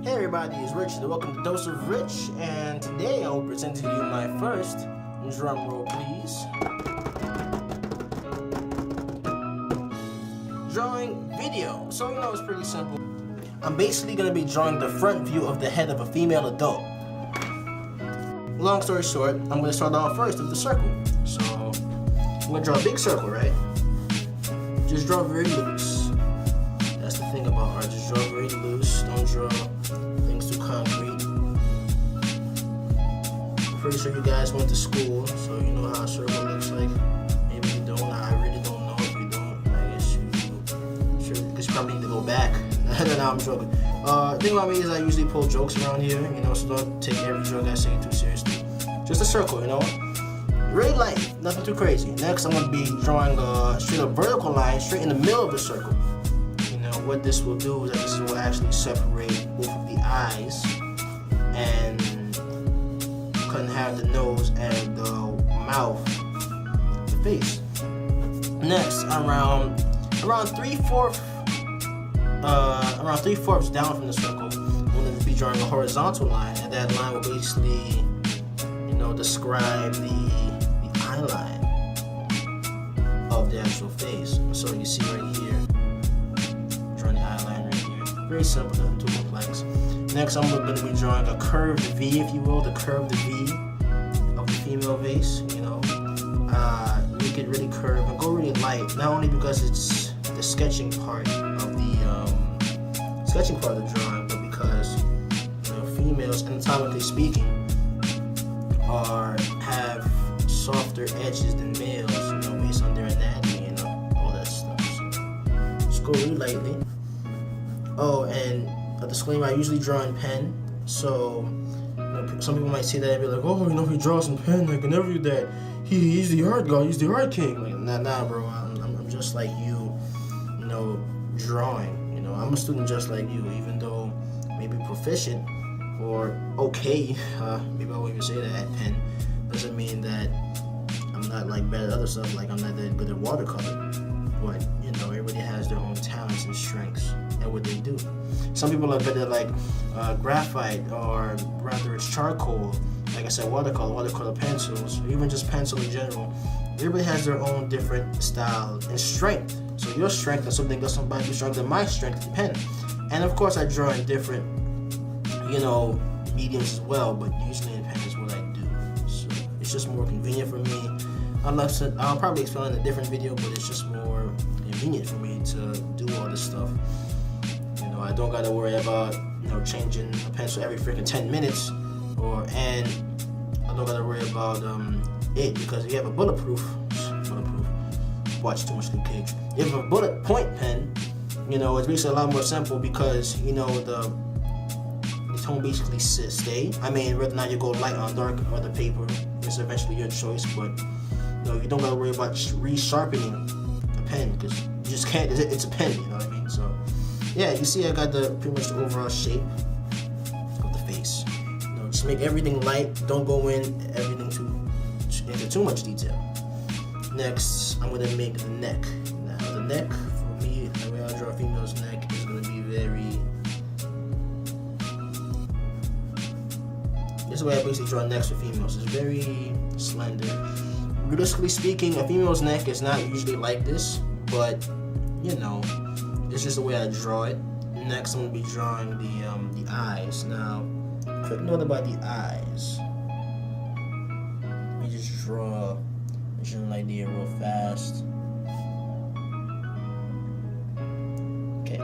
Hey everybody, it's Rich and welcome to Dose of Rich, and today I will present to you my first, drum roll please, drawing video. So it's pretty simple. I'm basically going to be drawing the front view of the head of a female adult. Long story short, I'm going to start off first with the circle. So I'm going to draw a big circle, right? Just draw very loose. That's the thing about art, just draw very loose, don't draw things too concrete. I'm pretty sure you guys went to school, so you know how a circle looks like. Maybe you don't, I really don't know. If you don't, I guess you probably need to go back. Now I'm joking. The thing about me is I usually pull jokes around here, so don't take every joke I say too seriously. Just a circle, Really light, nothing too crazy. Next, I'm going to be drawing a straight up vertical line straight in the middle of the circle. What this will do is that this will actually separate both of the eyes, and couldn't have the nose and the mouth, the face. Next, around 3/4 down from the circle, I'm going to be drawing a horizontal line, and that line will basically, describe the eye line of the actual face. So you see right here. Very simple, nothing too complex. Next, I'm going to be drawing a curved V, if you will, the curved V of the female vase. Make it really curved and go really light. Not only because it's the sketching part of the drawing, but because females, anatomically speaking, have softer edges than males. Based on their anatomy and all that stuff. So just go really lightly. Oh, and a disclaimer, I usually draw in pen, so some people might say that and be like, oh, he draws in pen, I can never do that. He's the art god, he's the art king. Like, nah, bro, I'm just like you, drawing. I'm a student just like you, even though maybe proficient or okay, maybe I won't even say that at pen, doesn't mean that I'm not bad at other stuff, like I'm not that good at watercolor. But everybody has their own talents and strengths and what they do. Some people are better at graphite, or rather it's charcoal. Like I said, watercolor pencils, or even just pencil in general. Everybody has their own different style and strength. So your strength is something that somebody who's stronger than my strength in pen. And of course I draw in different, mediums as well, but usually in pen is what I do. So it's just more convenient for me. I'll probably explain in a different video, but it's just more convenient for me to do all this stuff. I don't gotta worry about changing a pencil every freaking 10 minutes, and I don't gotta worry about it, because if you have a bulletproof, watch too much Luke Cage. If you have a bullet point pen, it's basically a lot more simple, because the tone basically stay. I mean, whether or not you go light on dark or the paper is eventually your choice, but you don't gotta worry about resharpening a pen, because you just can't. It's a pen, you know what I mean? So yeah, you see I got pretty much the overall shape of the face. Just make everything light, don't go into too much detail. Next, I'm gonna make the neck. Now the neck, for me, the way I draw a female's neck is gonna be this is the way I basically draw necks for females. It's very slender. Realistically speaking, a female's neck is not usually like this, but it's just the way I draw it. Next, I'm gonna be drawing the eyes. Now, quick note about the eyes. Let me just draw a general idea real fast. Okay.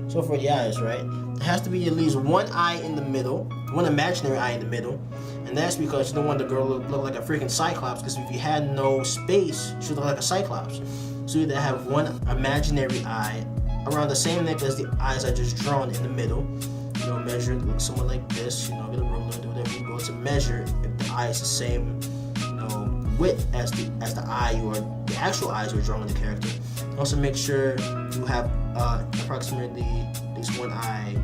So for the eyes, right? It has to be at least one eye in the middle, one imaginary eye in the middle, and that's because you don't want the girl to look like a freaking cyclops, because if you had no space, she would look like a cyclops. So you either have one imaginary eye around the same neck as the eyes I just drawn in the middle. Measure it, look somewhat like this, get a ruler, do whatever you go to measure if the eye is the same, width as the eye or the actual eyes you're drawing the character. Also make sure you have approximately at least one eye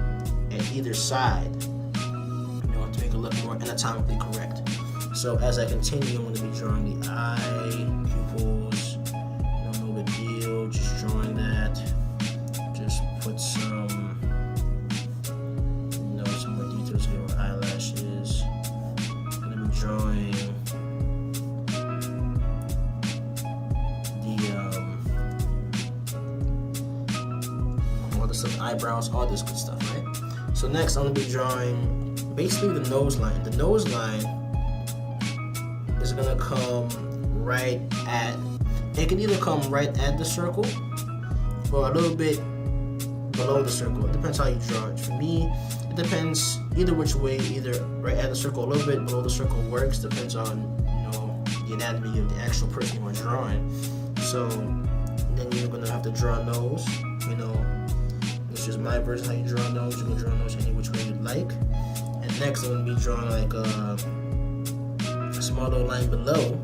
at either side, to make it look more anatomically correct. So as I continue, I'm going to be drawing the eye, pupils, no big deal, just drawing that. put some, some more details here with eyelashes. I'm gonna be drawing all the stuff, eyebrows, all this good stuff, right? So next, I'm gonna be drawing basically the nose line. The nose line is gonna come right at. It can either come right at the circle or a little bit below the circle. It depends how you draw it. For me, it depends either which way. Either right at the circle, a little bit below the circle works. Depends on the anatomy of the actual person you are drawing. So then you're gonna have to draw a nose. This is my version how you draw a nose. You can draw a nose any which way you'd like. And next, I'm gonna be drawing like a small little line below.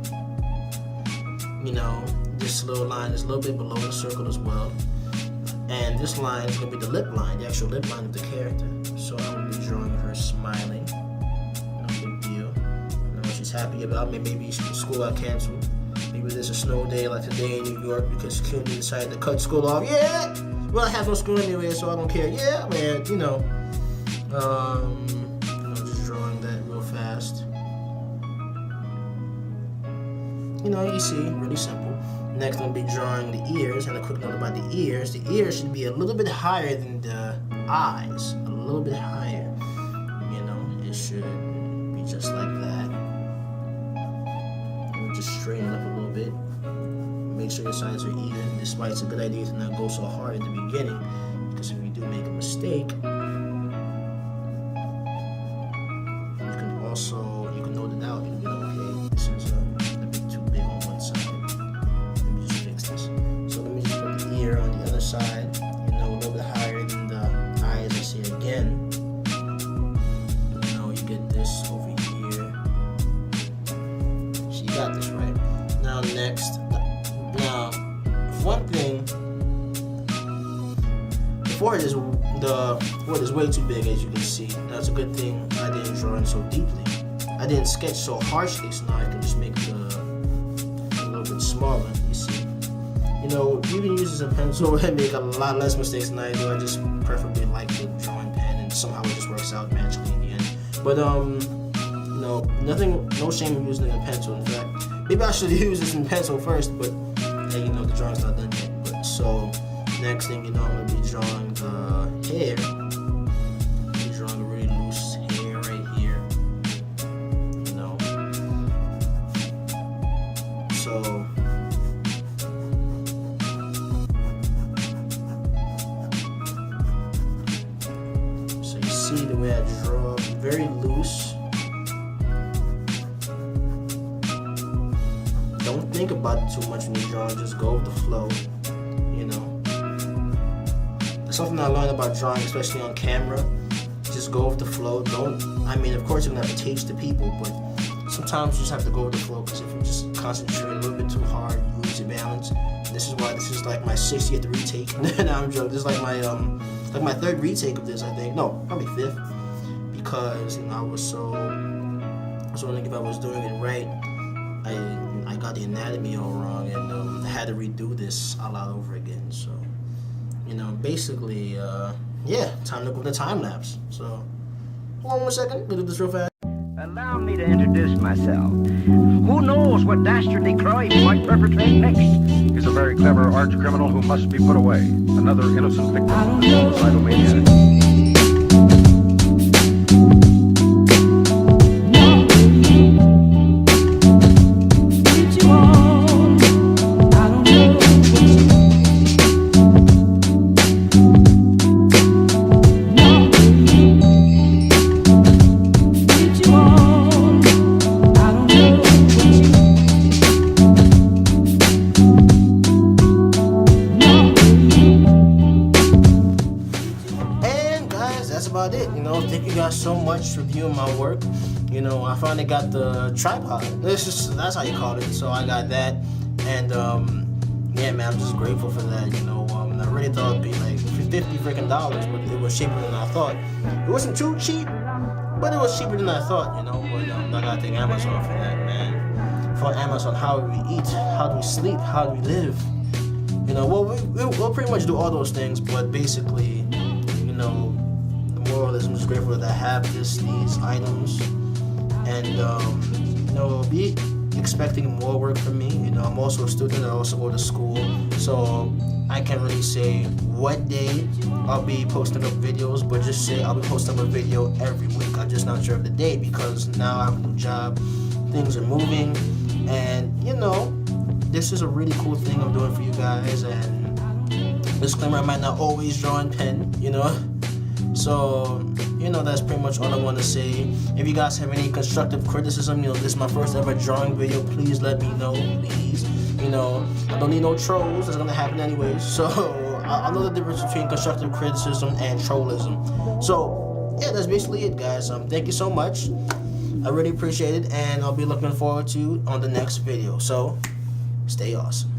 This little line is a little bit below the circle as well. And this line is going to be the lip line, the actual lip line of the character. So I'm going to be drawing her smiling. No big deal. She's happy about me. Maybe school got canceled. Maybe there's a snow day like today in New York because CUNY decided to cut school off. Yeah! Well, I have no school anyway, so I don't care. Yeah, man, just drawing that real fast. Easy, really simple. Next, I'm going to be drawing the ears, and a quick note about the ears. The ears should be a little bit higher than the eyes, a little bit higher. It should be just like that. And just straighten it up a little bit. Make sure your sides are even. This why it's a good idea to not go so hard at the beginning, because if you do make a mistake, you can note it out. You'll be like, okay, this is a bit too big on one side. Let me just fix this. So let me just put the ear on the other side, a little bit higher than the eyes. I see again. You get this over here. So you got this right. Now next, one thing, the forehead is way too big, as you can see. That's a good thing I didn't draw in so deeply. I didn't sketch so harshly, so now I can just make it a little bit smaller, you see. You can use this in pencil and make a lot less mistakes than I do. I just preferably like the drawing pen, and somehow it just works out magically in the end. But, no shame in using it in pencil. In fact, maybe I should use this in pencil first, but hey, the drawing's not done yet. But so, next thing I'm going to be drawing the hair. I'm drawing a really loose hair right here. So you see the way I draw, very loose. Don't think about it too much when you're drawing, just go with the flow, That's something I learned about drawing, especially on camera. Just go with the flow. Of course you're gonna have to teach the people, but sometimes you just have to go with the flow, because if you just concentrate a little bit too hard, you lose your balance. This is like my 60th retake. No, I'm joking. This is like my third retake of this, I think. No, probably fifth, because I was wondering if I was doing it right. I got the anatomy all wrong, and I had to redo this a lot over again. So, basically, time to go to time lapse. So, hold on 1 second. We'll do this real fast. Allow me to introduce myself. Who knows what dastardly crime he might perpetrate next? He's a very clever arch criminal who must be put away. Another innocent victim of suicidal maniac. Thank you guys so much for viewing my work. I finally got the tripod. That's how you call it. So I got that, and yeah, man, I'm just grateful for that. I really thought it'd be like $50 freaking dollars, but it was cheaper than I thought. It wasn't too cheap, but it was cheaper than I thought. But I gotta thank Amazon for that, man. For Amazon, how do we eat? How do we sleep? How do we live? know, well, we'll pretty much do all those things, but basically, you know, the moral is I'm just grateful that I have these items, and you know, be expecting more work from me. You know, I'm also a student. I also go to school, so I can't really say what day I'll be posting up videos, but just say I'll be posting up a video every week. I'm just not sure of the day because now I have a new job, things are moving, and you know, this is a really cool thing I'm doing for you guys. And disclaimer, I might not always draw in pen, you know. So, you know, that's pretty much all I want to say. If you guys have any constructive criticism, you know, this is my first ever drawing video, please let me know, please. You know, I don't need no trolls, that's gonna happen anyways. So, I know the difference between constructive criticism and trollism. So, yeah, that's basically it, guys. Thank you so much. I really appreciate it, and I'll be looking forward to you on the next video. So, stay awesome.